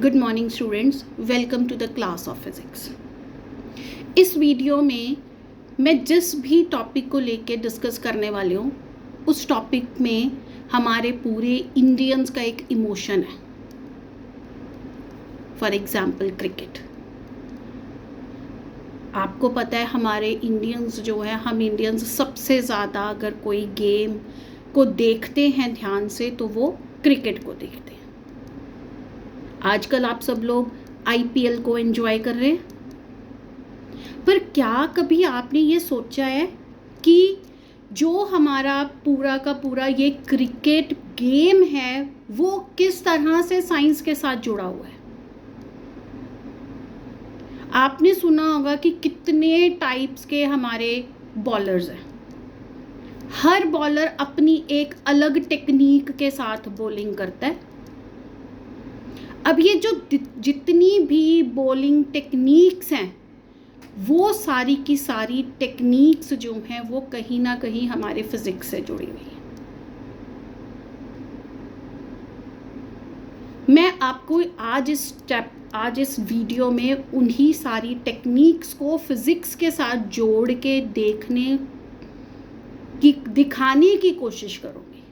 Good morning students, welcome to the class of physics. इस video में मैं जिस भी टॉपिक को लेके डिस्कस करने वाली हूँ उस टॉपिक में हमारे पूरे इंडियंस का एक इमोशन है। For example cricket. आपको पता है हमारे इंडियंस जो है, हम इंडियंस सबसे ज़्यादा अगर कोई गेम को देखते हैं ध्यान से तो वो क्रिकेट को देखते हैं। आजकल आप सब लोग आईपीएल को एंजॉय कर रहे हैं, पर क्या कभी आपने ये सोचा है कि जो हमारा पूरा का पूरा ये क्रिकेट गेम है वो किस तरह से साइंस के साथ जुड़ा हुआ है? आपने सुना होगा कि कितने टाइप्स के हमारे बॉलर्स हैं। हर बॉलर अपनी एक अलग टेक्निक के साथ बॉलिंग करता है। अब ये जो जितनी भी बॉलिंग टेक्निक्स हैं वो सारी की सारी टेक्निक्स जो हैं वो कहीं ना कहीं हमारे फिजिक्स से जुड़ी हुई हैं। मैं आपको आज इस वीडियो में उन्हीं सारी टेक्निक्स को फिजिक्स के साथ जोड़ के दिखाने की कोशिश करूंगी।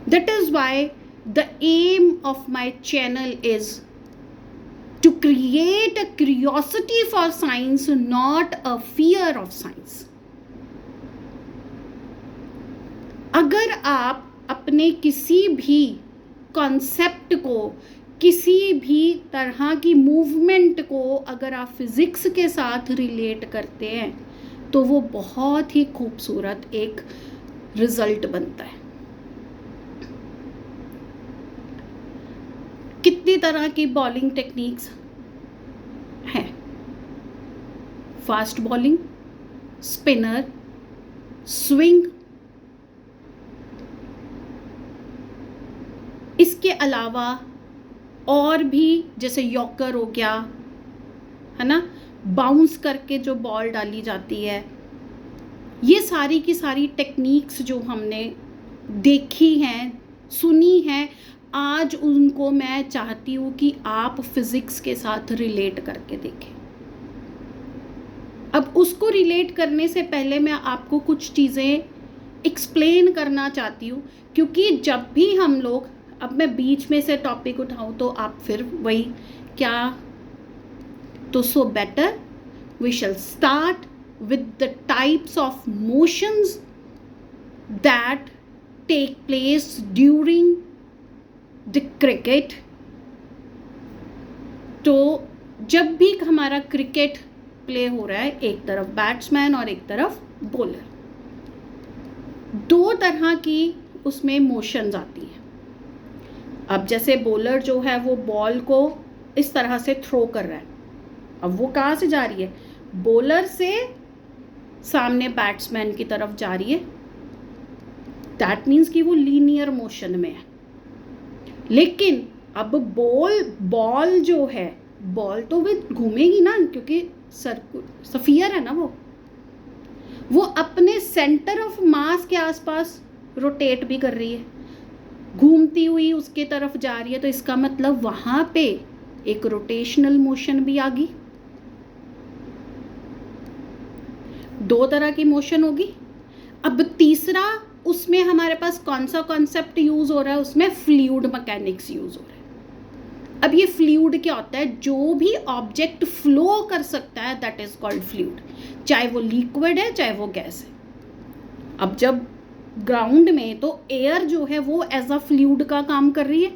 That is why the aim of my channel is to create a curiosity for science, not a fear of science. अगर आप अपने किसी भी कॉन्सेप्ट को, किसी भी तरह की मूवमेंट को अगर आप फिजिक्स के साथ रिलेट करते हैं तो वो बहुत ही खूबसूरत एक रिजल्ट बनता है। कितनी तरह की बॉलिंग टेक्निक्स हैं? Fast bowling, spinner, swing. इसके अलावा और भी जैसे यॉर्कर हो गया, है ना, बाउंस करके जो बॉल डाली जाती है। ये सारी की सारी टेक्निक्स जो हमने देखी हैं, सुनी हैं, आज उनको मैं चाहती हूँ कि आप फिजिक्स के साथ रिलेट करके देखें। अब उसको रिलेट करने से पहले मैं आपको कुछ चीज़ें एक्सप्लेन करना चाहती हूँ, क्योंकि जब भी हम लोग, अब मैं बीच में से टॉपिक उठाऊँ तो आप फिर वही क्या, तो so better we shall start with the types of motions that take place during the cricket. तो जब भी हमारा क्रिकेट प्ले हो रहा है, एक तरफ बैट्समैन और एक तरफ बॉलर, दो तरह की उसमें मोशंस आती हैं। अब जैसे बॉलर जो है वो बॉल को इस तरह से थ्रो कर रहा है। अब वो कहाँ से जा रही है? बॉलर से सामने बैट्समैन की तरफ जा रही है। दैट मीन्स कि वो लीनियर मोशन में है। लेकिन अब बॉल जो है, बॉल तो वे घूमेगी ना, क्योंकि स्फीयर है ना, वो अपने सेंटर ऑफ मास के आसपास रोटेट भी कर रही है, घूमती हुई उसके तरफ जा रही है। तो इसका मतलब वहां पे एक रोटेशनल मोशन भी आ गई। दो तरह की मोशन होगी। अब तीसरा, उसमें हमारे पास कौन सा कॉन्सेप्ट यूज हो रहा है? उसमें फ्लूइड मैकेनिक्स यूज हो रहा है। अब ये फ्लूइड क्या होता है? जो भी ऑब्जेक्ट फ्लो कर सकता है दैट इज कॉल्ड फ्लूइड, चाहे वो लिक्विड है चाहे वो गैस है। अब जब ग्राउंड में तो एयर जो है वो एज अ फ्लूइड का काम कर रही है,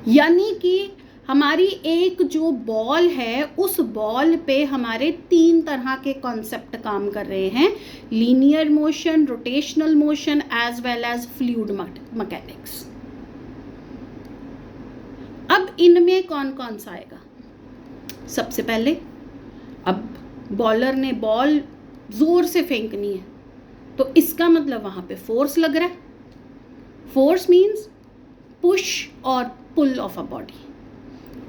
यानी कि हमारी एक जो बॉल है उस बॉल पे हमारे तीन तरह के कॉन्सेप्ट काम कर रहे हैं: linear motion, rotational motion as well as fluid mechanics. अब इनमें कौन कौन सा आएगा? सबसे पहले, अब बॉलर ने बॉल जोर से फेंकनी है तो इसका मतलब वहां पे फोर्स लग रहा है। फोर्स मीन्स पुश और पुल ऑफ अ बॉडी।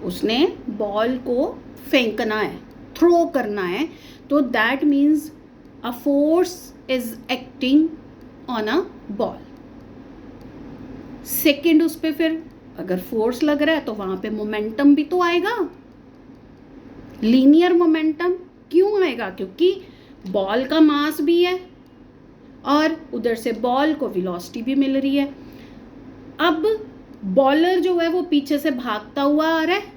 उसने बॉल को फेंकना है, थ्रो करना है, तो that means a force is acting on a ball. Second उस पर फिर अगर फोर्स लग रहा है तो वहां पे मोमेंटम भी तो आएगा, लीनियर मोमेंटम। क्यों आएगा? क्योंकि बॉल का मास भी है और उधर से बॉल को वेलोसिटी भी मिल रही है। अब बॉलर जो है वो पीछे से भागता हुआ आ रहा है,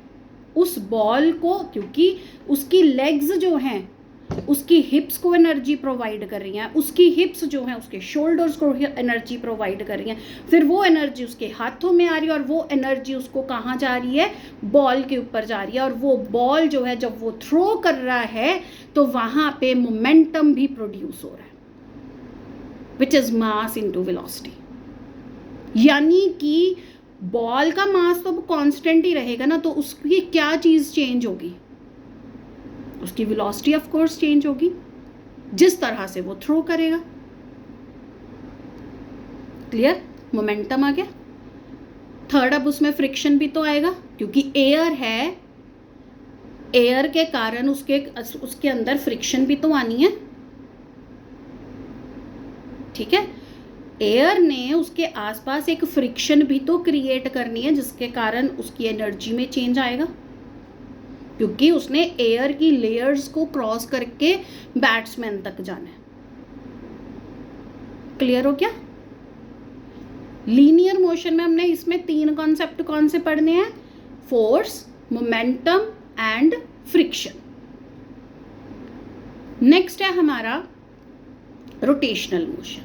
उस बॉल को, क्योंकि उसकी लेग्स जो हैं उसकी हिप्स को एनर्जी प्रोवाइड कर रही हैं, उसकी हिप्स जो हैं उसके शोल्डर्स को एनर्जी प्रोवाइड कर रही हैं, फिर वो एनर्जी उसके हाथों में आ रही है और वो एनर्जी उसको कहाँ जा रही है? बॉल के ऊपर जा रही है। और वो बॉल जो है जब वो थ्रो कर रहा है तो वहां पे मोमेंटम भी प्रोड्यूस हो रहा है, which is mass into velocity. यानी कि बॉल का मास तो कांस्टेंट ही रहेगा ना, तो उसकी क्या चीज चेंज होगी? उसकी वेलोसिटी ऑफ कोर्स चेंज होगी, जिस तरह से वो थ्रो करेगा। क्लियर? मोमेंटम आ गया। थर्ड, अब उसमें फ्रिक्शन भी तो आएगा, क्योंकि एयर है, एयर के कारण उसके अंदर फ्रिक्शन भी तो आनी है। ठीक है, एयर ने उसके आसपास एक फ्रिक्शन भी तो क्रिएट करनी है, जिसके कारण उसकी एनर्जी में चेंज आएगा, क्योंकि उसने एयर की लेयर्स को क्रॉस करके बैट्समैन तक जाना है। क्लियर हो क्या? लीनियर मोशन में हमने इसमें 3 कॉन्सेप्ट कौन से पढ़ने हैं? Force, momentum and friction. Next है हमारा रोटेशनल मोशन।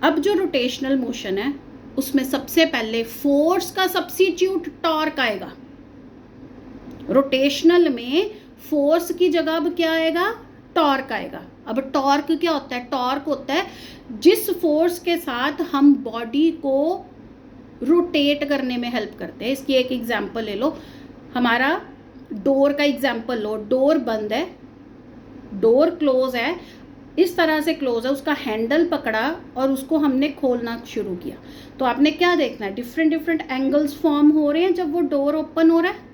अब जो रोटेशनल मोशन है उसमें सबसे पहले फोर्स का सब्स्टिट्यूट टॉर्क आएगा। रोटेशनल में फोर्स की जगह अब क्या आएगा? टॉर्क आएगा। अब टॉर्क क्या होता है? टॉर्क होता है जिस फोर्स के साथ हम बॉडी को रोटेट करने में हेल्प करते हैं। इसकी एक एग्जांपल ले लो, हमारा डोर का एग्जांपल लो। डोर बंद है, डोर क्लोज है, इस तरह से क्लोज है, उसका हैंडल पकड़ा और उसको हमने खोलना शुरू किया, तो आपने क्या देखना है? डिफरेंट डिफरेंट एंगल्स फॉर्म हो रहे हैं जब वो डोर ओपन हो रहा है।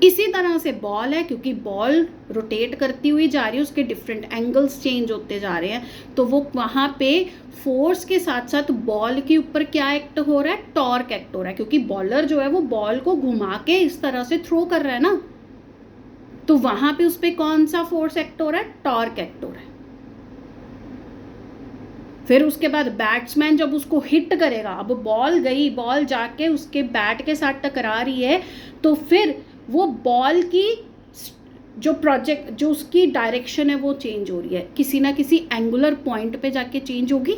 इसी तरह से बॉल है, क्योंकि बॉल रोटेट करती हुई जा रही है, उसके डिफरेंट एंगल्स चेंज होते जा रहे हैं, तो वो वहां पे फोर्स के साथ साथ बॉल के ऊपर क्या एक्ट हो रहा है? टॉर्क एक्ट हो रहा है, क्योंकि बॉलर जो है वो बॉल को घुमा के इस तरह से थ्रो कर रहा है ना, तो वहां पे उस पर कौन सा फोर्स एक्ट हो रहा है? टॉर्क एक्ट हो रहा है। फिर उसके बाद बैट्समैन जब उसको हिट करेगा, अब बॉल गई, बॉल जाके उसके बैट के साथ टकरा रही है, तो फिर वो बॉल की जो उसकी डायरेक्शन है वो चेंज हो रही है, किसी ना किसी एंगुलर पॉइंट पे जाके चेंज होगी।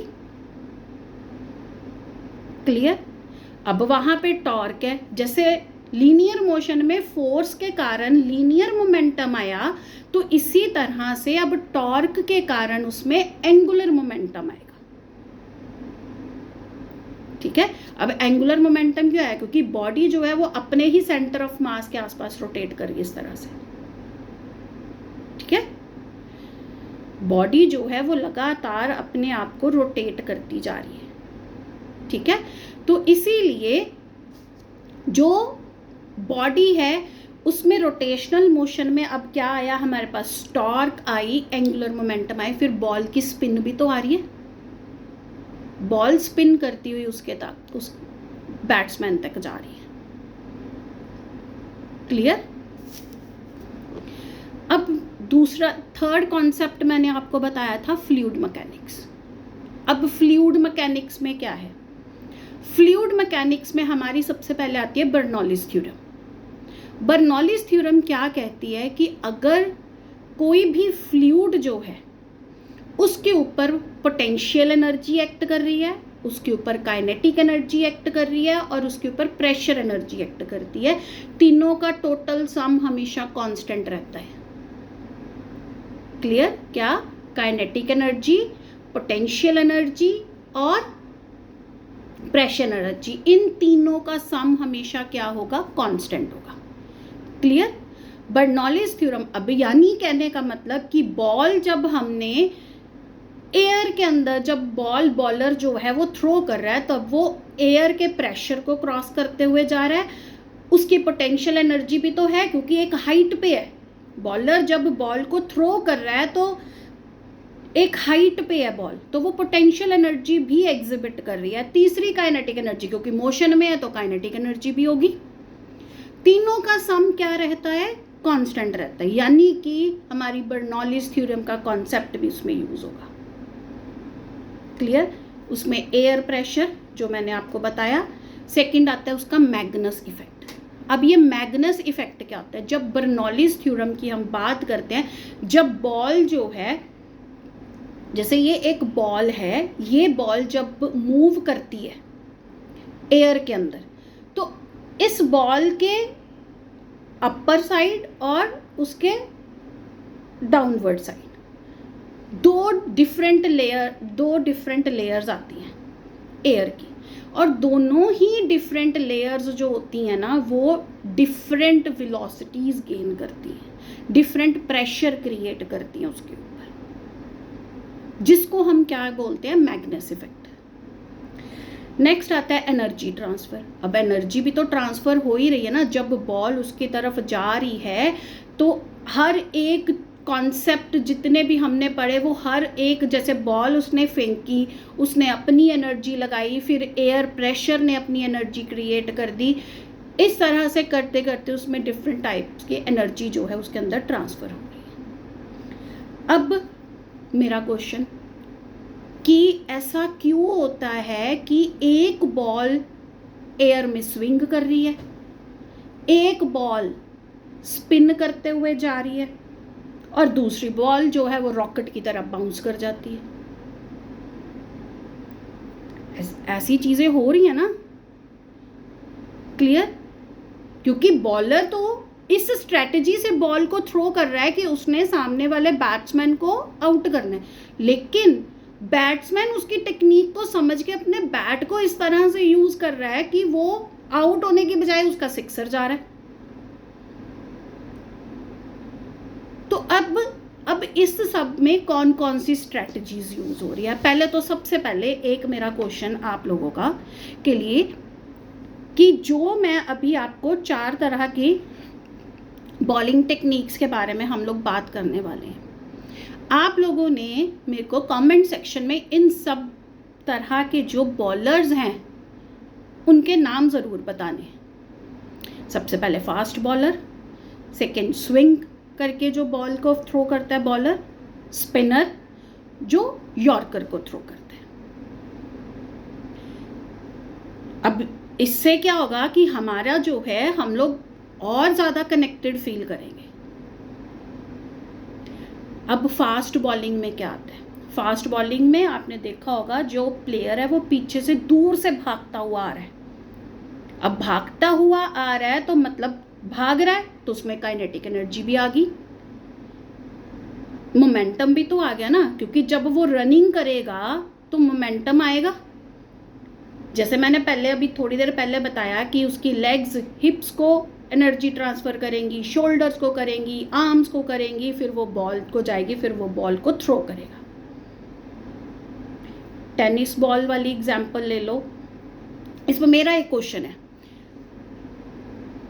क्लियर? अब वहां पे टॉर्क है, जैसे लीनियर मोशन में फोर्स के कारण लीनियर मोमेंटम आया, तो इसी तरह से अब टॉर्क के कारण उसमें एंगुलर मोमेंटम आएगा। ठीक है, अब एंगुलर मोमेंटम क्यों आया? क्योंकि बॉडी जो है वो अपने ही सेंटर ऑफ मास के आसपास रोटेट कर रही है इस तरह से। ठीक है, बॉडी जो है वो लगातार अपने आप को रोटेट करती जा रही है। ठीक है, तो इसीलिए जो बॉडी है उसमें रोटेशनल मोशन में अब क्या आया हमारे पास? Torque I, angular momentum I, फिर बॉल की स्पिन भी तो आ रही है, बॉल स्पिन करती हुई उसके तक, उस बैट्समैन तक जा रही है। क्लियर? अब दूसरा, थर्ड कॉन्सेप्ट मैंने आपको बताया था फ्लूइड मैकेनिक्स। अब फ्लूइड मैकेनिक्स में क्या है? फ्लूइड मैकेनिक्स में हमारी सबसे पहले आती है बर्नौलीज थ्योरम। बर्नौलीज थ्योरम क्या कहती है कि अगर कोई भी फ्लूइड जो है उसके ऊपर पोटेंशियल एनर्जी एक्ट कर रही है, उसके ऊपर काइनेटिक एनर्जी एक्ट कर रही है और उसके ऊपर प्रेशर एनर्जी एक्ट करती है, तीनों का टोटल सम हमेशा कांस्टेंट रहता है। क्लियर? क्या? काइनेटिक एनर्जी, पोटेंशियल एनर्जी और प्रेशर एनर्जी, इन तीनों का सम हमेशा क्या होगा? कांस्टेंट होगा। क्लियर? बर्नौलीज थ्योरम, अब यानी कहने का मतलब कि बॉल जब हमने एयर के अंदर, जब बॉलर जो है वो थ्रो कर रहा है, तब वो एयर के प्रेशर को क्रॉस करते हुए जा रहा है, उसकी पोटेंशियल एनर्जी भी तो है, क्योंकि एक हाइट पे है। बॉलर जब बॉल को थ्रो कर रहा है तो एक हाइट पे है बॉल, तो वो पोटेंशियल एनर्जी भी एग्जिबिट कर रही है। तीसरी काइनेटिक एनर्जी, क्योंकि मोशन में है तो काइनेटिक एनर्जी भी होगी। तीनों का सम क्या रहता है? कांस्टेंट रहता है, यानी कि हमारी बर्नौलीज थ्योरम का कॉन्सेप्ट भी उसमें यूज होगा। क्लियर? उसमें एयर प्रेशर जो मैंने आपको बताया, सेकंड आता है उसका मैग्नस इफेक्ट। अब ये मैग्नस इफेक्ट क्या होता है? जब बर्नौलीज थ्योरम की हम बात करते हैं, जब बॉल जो है, जैसे ये एक बॉल है, ये बॉल जब मूव करती है एयर के अंदर, तो इस बॉल के अपर साइड और उसके डाउनवर्ड साइड दो डिफरेंट लेयर्स आती हैं एयर की, और दोनों ही डिफरेंट लेयर्स जो होती हैं ना, वो डिफरेंट वेलोसिटीज गेन करती हैं, डिफरेंट प्रेशर क्रिएट करती हैं उसके ऊपर, जिसको हम क्या बोलते हैं? Magnus effect. नेक्स्ट आता है एनर्जी ट्रांसफर। अब एनर्जी भी तो ट्रांसफर हो ही रही है ना, जब बॉल उसकी तरफ जा रही है तो हर एक कॉन्सेप्ट जितने भी हमने पढ़े, वो हर एक, जैसे बॉल उसने फेंकी, उसने अपनी एनर्जी लगाई, फिर एयर प्रेशर ने अपनी एनर्जी क्रिएट कर दी, इस तरह से करते करते उसमें डिफरेंट टाइप्स की एनर्जी जो है उसके अंदर ट्रांसफर हो रही है। अब मेरा क्वेश्चन कि ऐसा क्यों होता है कि एक बॉल एयर में स्विंग कर रही है, एक बॉल स्पिन करते हुए जा रही है, और दूसरी बॉल जो है वो रॉकेट की तरह बाउंस कर जाती है? ऐसी चीजें हो रही है ना। क्लियर? क्योंकि बॉलर तो इस स्ट्रेटजी से बॉल को थ्रो कर रहा है कि उसने सामने वाले बैट्समैन को आउट करना है, लेकिन बैट्समैन उसकी टेक्निक को समझ के अपने बैट को इस तरह से यूज कर रहा है कि वो आउट होने की बजाय उसका सिक्सर जा रहा है। तो अब इस सब में कौन कौन सी स्ट्रेटजीज यूज हो रही है? पहले तो सबसे पहले एक मेरा क्वेश्चन आप लोगों का के लिए कि जो मैं अभी आपको 4 तरह की बॉलिंग टेक्निक्स के बारे में हम लोग बात करने वाले हैं, आप लोगों ने मेरे को कमेंट सेक्शन में इन सब तरह के जो बॉलर्स हैं उनके नाम ज़रूर बताने हैं। सबसे पहले फास्ट बॉलर, सेकंड स्विंग करके जो बॉल को थ्रो करता है बॉलर, स्पिनर जो यॉर्कर को थ्रो करता है। अब इससे क्या होगा कि हमारा जो है, हम लोग और ज़्यादा कनेक्टेड फील करेंगे। अब फास्ट बॉलिंग में क्या आता है? फास्ट बॉलिंग में आपने देखा होगा जो प्लेयर है वो पीछे से दूर से भागता हुआ आ रहा है। अब भागता हुआ आ रहा है तो मतलब भाग रहा है, तो उसमें काइनेटिक एनर्जी भी आ गई, मोमेंटम भी तो आ गया ना, क्योंकि जब वो रनिंग करेगा तो मोमेंटम आएगा। जैसे मैंने पहले अभी थोड़ी देर पहले बताया कि उसकी लेग्स हिप्स को एनर्जी ट्रांसफ़र करेंगी, शोल्डर्स को करेंगी, आर्म्स को करेंगी, फिर वो बॉल को जाएगी, फिर वो बॉल को थ्रो करेगा। टेनिस बॉल वाली एग्जांपल ले लो। इसमें मेरा एक क्वेश्चन है,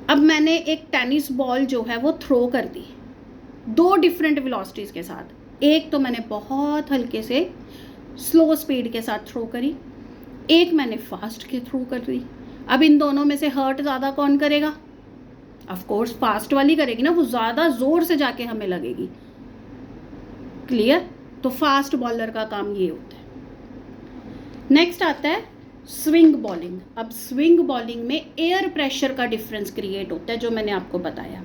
अब मैंने एक टेनिस बॉल जो है वो थ्रो कर दी 2 डिफरेंट वेलोसिटीज़ के साथ। एक तो मैंने बहुत हल्के से स्लो स्पीड के साथ थ्रो करी, एक मैंने फास्ट के थ्रो कर दी। अब इन दोनों में से हर्ट ज़्यादा कौन करेगा? ऑफ कोर्स फास्ट वाली करेगी ना, वो ज़्यादा ज़ोर से जाके हमें लगेगी। क्लियर? तो फास्ट बॉलर का काम ये होता है। नेक्स्ट आता है स्विंग बॉलिंग। अब स्विंग बॉलिंग में एयर प्रेशर का डिफरेंस क्रिएट होता है, जो मैंने आपको बताया।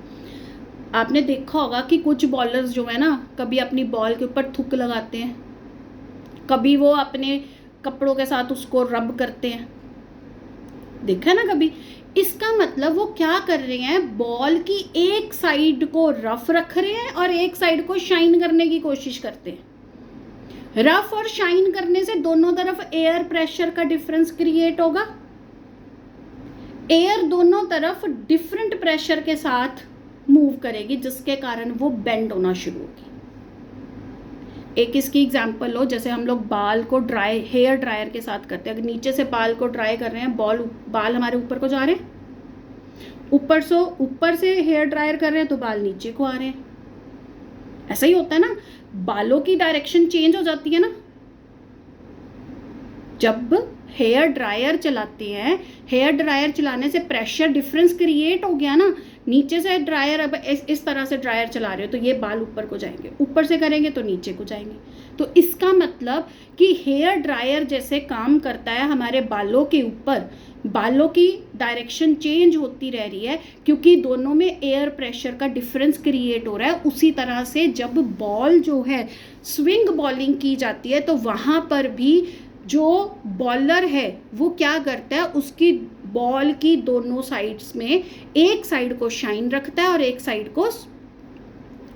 आपने देखा होगा कि कुछ बॉलर्स जो है ना, कभी अपनी बॉल के ऊपर थुक लगाते हैं, कभी वो अपने कपड़ों के साथ उसको रब करते हैं, देखा है ना कभी। इसका मतलब वो क्या कर रहे हैं, बॉल की एक साइड को रफ रख रहे हैं और एक साइड को शाइन करने की कोशिश करते हैं। रफ और शाइन करने से दोनों तरफ एयर प्रेशर का डिफरेंस क्रिएट होगा, एयर दोनों तरफ डिफरेंट प्रेशर के साथ मूव करेगी, जिसके कारण वो बेंड होना शुरू होगी। एक इसकी एग्जांपल लो, जैसे हम लोग बाल को हेयर ड्रायर के साथ करते हैं। अगर नीचे से बाल को ड्राई कर रहे हैं, बाल हमारे ऊपर को जा रहे हैं, ऊपर से हेयर ड्रायर कर रहे हैं तो बाल नीचे को आ रहे हैं। ऐसा ही होता है ना, बालों की डायरेक्शन चेंज हो जाती है ना जब हेयर ड्रायर चलाते हैं। हेयर ड्रायर चलाने से प्रेशर डिफरेंस क्रिएट हो गया ना, नीचे से ड्रायर, अब इस तरह से ड्रायर चला रहे हो तो ये बाल ऊपर को जाएंगे, ऊपर से करेंगे तो नीचे को जाएंगे। तो इसका मतलब कि हेयर ड्रायर जैसे काम करता है हमारे बालों के ऊपर, बालों की डायरेक्शन चेंज होती रह रही है क्योंकि दोनों में एयर प्रेशर का डिफरेंस क्रिएट हो रहा है। उसी तरह से जब बॉल जो है स्विंग बॉलिंग की जाती है तो वहाँ पर भी जो बॉलर है वो क्या करता है, उसकी बॉल की दोनों साइड्स में एक साइड को शाइन रखता है और एक साइड को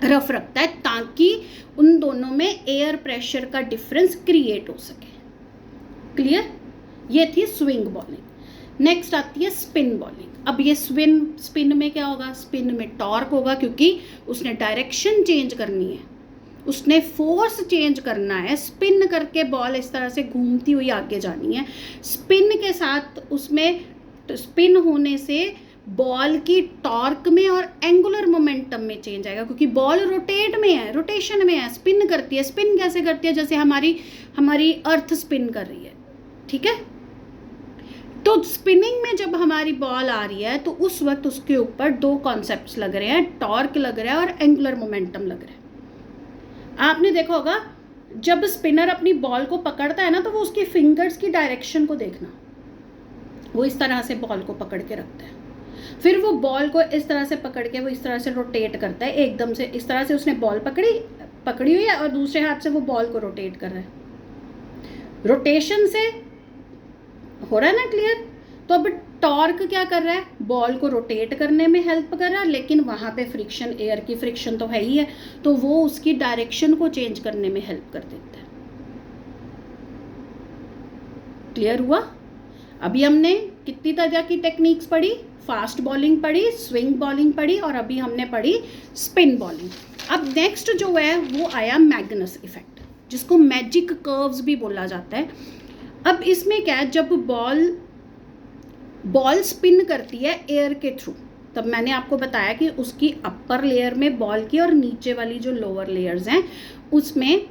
रफ रखता है ताकि उन दोनों में एयर प्रेशर का डिफरेंस क्रिएट हो सके। क्लियर? ये थी स्विंग बॉलिंग। नेक्स्ट आती है स्पिन बॉलिंग। अब ये स्पिन में क्या होगा, स्पिन में टॉर्क होगा क्योंकि उसने डायरेक्शन चेंज करनी है, उसने फोर्स चेंज करना है। स्पिन करके बॉल इस तरह से घूमती हुई आगे जानी है। स्पिन के साथ उसमें स्पिन होने से बॉल की टॉर्क में और एंगुलर मोमेंटम में चेंज आएगा क्योंकि बॉल रोटेट में है, रोटेशन में है, स्पिन करती है। स्पिन कैसे करती है, जैसे हमारी अर्थ स्पिन कर रही है, ठीक है। तो स्पिनिंग में जब हमारी बॉल आ रही है तो उस वक्त उसके ऊपर दो कॉन्सेप्ट्स लग रहे हैं, टॉर्क लग रहा है और एंगुलर मोमेंटम लग रहा है। आपने देखा होगा जब स्पिनर अपनी बॉल को पकड़ता है ना तो वो उसकी फिंगर्स की डायरेक्शन को देखना, वो इस तरह से बॉल को पकड़ के रखता है, फिर वो बॉल को इस तरह से पकड़ के वो इस तरह से रोटेट करता है, एकदम से इस तरह से उसने बॉल पकड़ी हुई है और दूसरे हाथ से वो बॉल को रोटेट कर रहा है। रोटेशन से हो रहा है ना क्लियर। तो अब टॉर्क क्या कर रहा है, बॉल को रोटेट करने में हेल्प कर रहा है, लेकिन वहाँ पे फ्रिक्शन, एयर की फ्रिक्शन तो है ही है, तो वो उसकी डायरेक्शन को चेंज करने में हेल्प कर देता है। क्लियर हुआ? अभी हमने कितनी तरह की टेक्निक्स पढ़ी, फास्ट बॉलिंग पढ़ी, स्विंग बॉलिंग पढ़ी और अभी हमने पढ़ी स्पिन बॉलिंग। अब नेक्स्ट जो है वो आया मैग्नस इफेक्ट, जिसको मैजिक कर्व्स भी बोला जाता है। अब इसमें क्या है, जब बॉल स्पिन करती है एयर के थ्रू, तब मैंने आपको बताया कि उसकी अपर लेयर में बॉल की और नीचे वाली जो लोअर लेयर्स हैं उसमें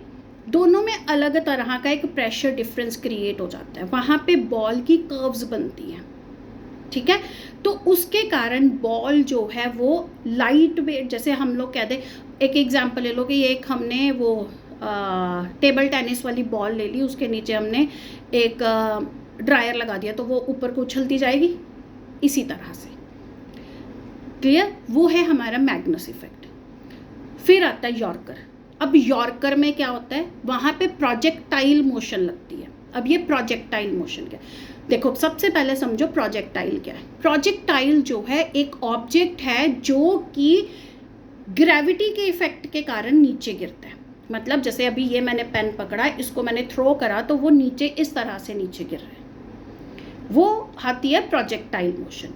दोनों में अलग तरह का एक प्रेशर डिफरेंस क्रिएट हो जाता है, वहाँ पे बॉल की कर्व्स बनती हैं, ठीक है। तो उसके कारण बॉल जो है वो लाइट वेट, जैसे हम लोग कहते, एक एग्जांपल ले लो कि एक हमने वो टेबल टेनिस वाली बॉल ले ली, उसके नीचे हमने एक ड्रायर लगा दिया तो वो ऊपर को उछलती जाएगी, इसी तरह से। क्लियर? वो है हमारा मैग्नस इफेक्ट। फिर आता है यॉर्कर। अब यॉर्कर में क्या होता है, वहाँ पे प्रोजेक्टाइल मोशन लगती है। अब ये प्रोजेक्टाइल मोशन क्या है, देखो सबसे पहले समझो प्रोजेक्टाइल क्या है। प्रोजेक्टाइल जो है एक ऑब्जेक्ट है जो कि ग्रेविटी के इफेक्ट के कारण नीचे गिरता है। मतलब जैसे अभी ये मैंने पेन पकड़ा, इसको मैंने थ्रो करा तो वो नीचे इस तरह से नीचे गिर रहा है, वो आती है प्रोजेक्टाइल मोशन।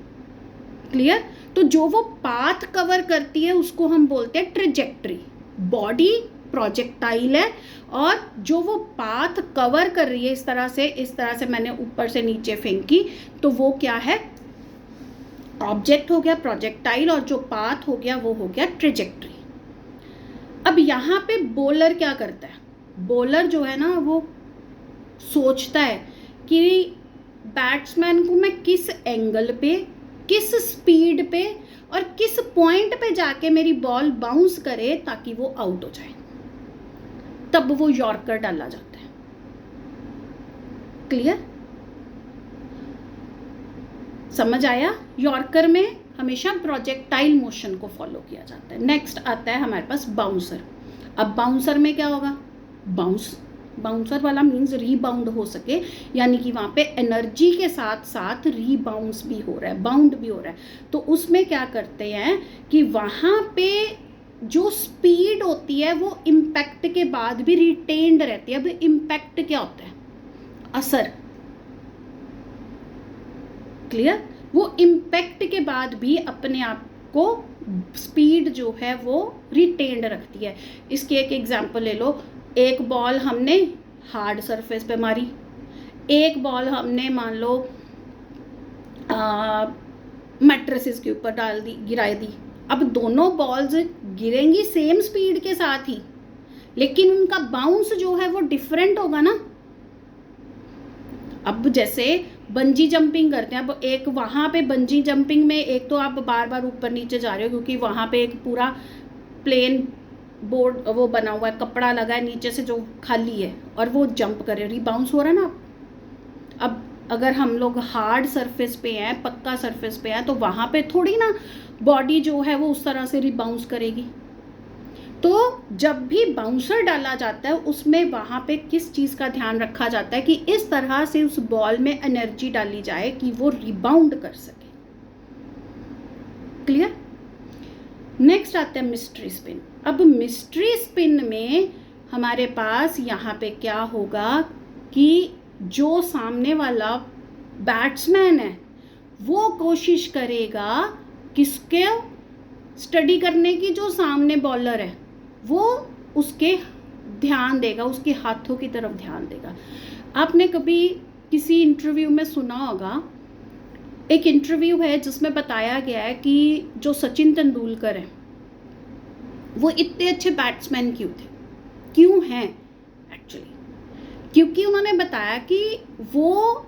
क्लियर? तो जो वो पाथ कवर करती है उसको हम बोलते हैं ट्रेजेक्ट्री। बॉडी प्रोजेक्टाइल है और जो वो पाथ कवर कर रही है इस तरह से मैंने ऊपर से नीचे फेंकी तो वो क्या है, ऑब्जेक्ट हो गया प्रोजेक्टाइल, और जो पाथ हो गया वो हो गया ट्रेजेक्ट्री। अब यहाँ पे बॉलर क्या करता है, बॉलर जो है ना वो सोचता है कि बैट्समैन को मैं किस एंगल पे, किस स्पीड पे और किस पॉइंट पे जाके मेरी बॉल बाउंस करे ताकि वो आउट हो जाए, तब वो यॉर्कर डाला जाता है। क्लियर? समझ आया? यॉर्कर में हमेशा प्रोजेक्टाइल मोशन को फॉलो किया जाता है। नेक्स्ट आता है हमारे पास बाउंसर। अब बाउंसर में क्या होगा, बाउंसर वाला मीन्स रीबाउंड हो सके, यानी कि वहाँ पे एनर्जी के साथ साथ रीबाउंस भी हो रहा है, बाउंड भी हो रहा है। तो उसमें क्या करते हैं कि वहाँ पे जो स्पीड होती है वो इम्पैक्ट के बाद भी रिटेन्ड रहती है। अब इम्पैक्ट क्या होता है, असर। क्लियर? वो इम्पैक्ट के बाद भी अपने आप को स्पीड जो है वो रिटेन्ड रखती है। इसकी एक एग्जांपल ले लो, एक बॉल हमने हार्ड सरफेस पे मारी, एक बॉल हमने मान लो मैट्रेसेस के ऊपर डाल दी, गिरा दी, अब दोनों बॉल्स गिरेंगी सेम स्पीड के साथ ही, लेकिन उनका बाउंस जो है वो डिफरेंट होगा ना। अब जैसे बंजी जंपिंग करते हैं, अब एक वहाँ पे बंजी जंपिंग में एक तो आप बार बार ऊपर नीचे जा रहे हो क्योंकि वहाँ पे एक पूरा प्लेन बोर्ड वो बना हुआ है, कपड़ा लगा है नीचे से जो खाली है, और वो जंप कर रहे हो, रिबाउंस हो रहा है ना। अब अगर हम लोग हार्ड सरफेस पे हैं, पक्का सरफेस पे हैं, तो वहाँ पे थोड़ी ना बॉडी जो है वो उस तरह से रिबाउंस करेगी। तो जब भी बाउंसर डाला जाता है उसमें वहाँ पे किस चीज़ का ध्यान रखा जाता है कि इस तरह से उस बॉल में एनर्जी डाली जाए कि वो रिबाउंड कर सके। क्लियर? नेक्स्ट आता है मिस्ट्री स्पिन। अब मिस्ट्री स्पिन में हमारे पास यहाँ पे क्या होगा कि जो सामने वाला बैट्समैन है वो कोशिश करेगा किसके स्टडी करने की, जो सामने बॉलर है वो उसके ध्यान देगा, उसके हाथों की तरफ ध्यान देगा। आपने कभी किसी इंटरव्यू में सुना होगा, एक इंटरव्यू है जिसमें बताया गया है कि जो सचिन तेंदुलकर है वो इतने अच्छे बैट्समैन क्यों हैं एक्चुअली, क्योंकि उन्होंने बताया कि वो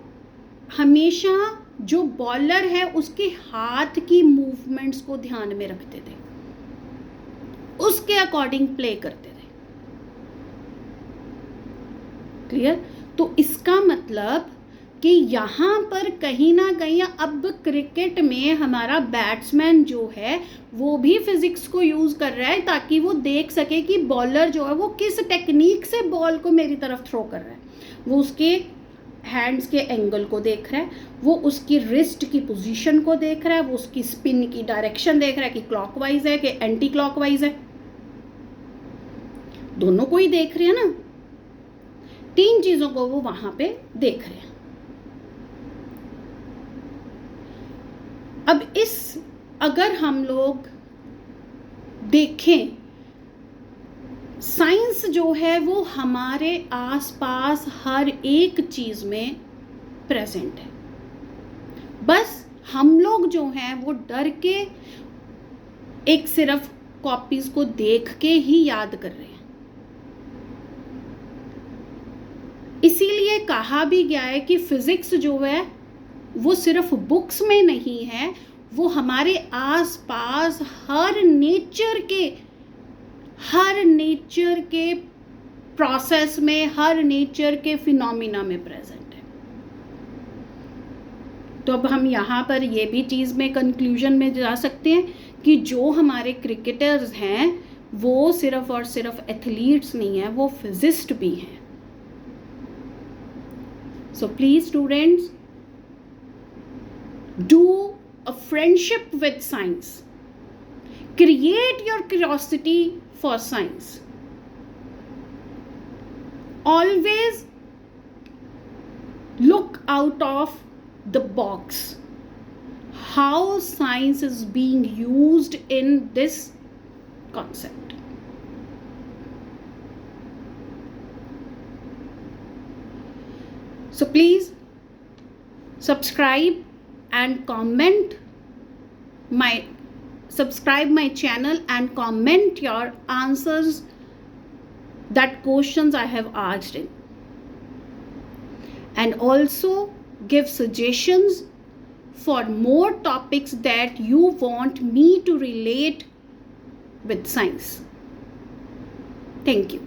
हमेशा जो बॉलर है उसके हाथ की मूवमेंट्स को ध्यान में रखते थे, उसके अकॉर्डिंग प्ले करते थे। क्लियर? तो इसका मतलब कि यहाँ पर कहीं ना कहीं अब क्रिकेट में हमारा बैट्समैन जो है वो भी फिजिक्स को यूज़ कर रहा है ताकि वो देख सके कि बॉलर जो है वो किस टेक्निक से बॉल को मेरी तरफ थ्रो कर रहा है। वो उसके हैंड्स के एंगल को देख रहा है, वो उसकी रिस्ट की पोजीशन को देख रहा है, वो उसकी स्पिन की डायरेक्शन देख रहा है कि क्लॉकवाइज है कि एंटी क्लॉकवाइज है। दोनों को ही देख रहे हैं ना, तीन चीज़ों को वो वहाँ पे देख रहे हैं। अब अगर हम लोग देखें, साइंस जो है वो हमारे आसपास हर एक चीज़ में प्रेजेंट है, बस हम लोग जो हैं वो डर के एक सिर्फ कॉपीज को देख के ही याद कर रहे हैं। इसीलिए कहा भी गया है कि फिजिक्स जो है वो सिर्फ बुक्स में नहीं है, वो हमारे आसपास हर नेचर के प्रोसेस में, हर नेचर के फिनोमिना में प्रेजेंट है। तो अब हम यहाँ पर ये भी चीज़ में कंक्लूजन में जा सकते हैं कि जो हमारे क्रिकेटर्स हैं वो सिर्फ और सिर्फ एथलीट्स नहीं हैं, वो फिजिस्ट भी हैं। So please students, do a friendship with science. Create your curiosity for science. Always look out of the box. How science is being used in this concept. So please subscribe and comment subscribe my channel and comment your answers that questions I have asked in, and also give suggestions for more topics that you want me to relate with science. Thank you.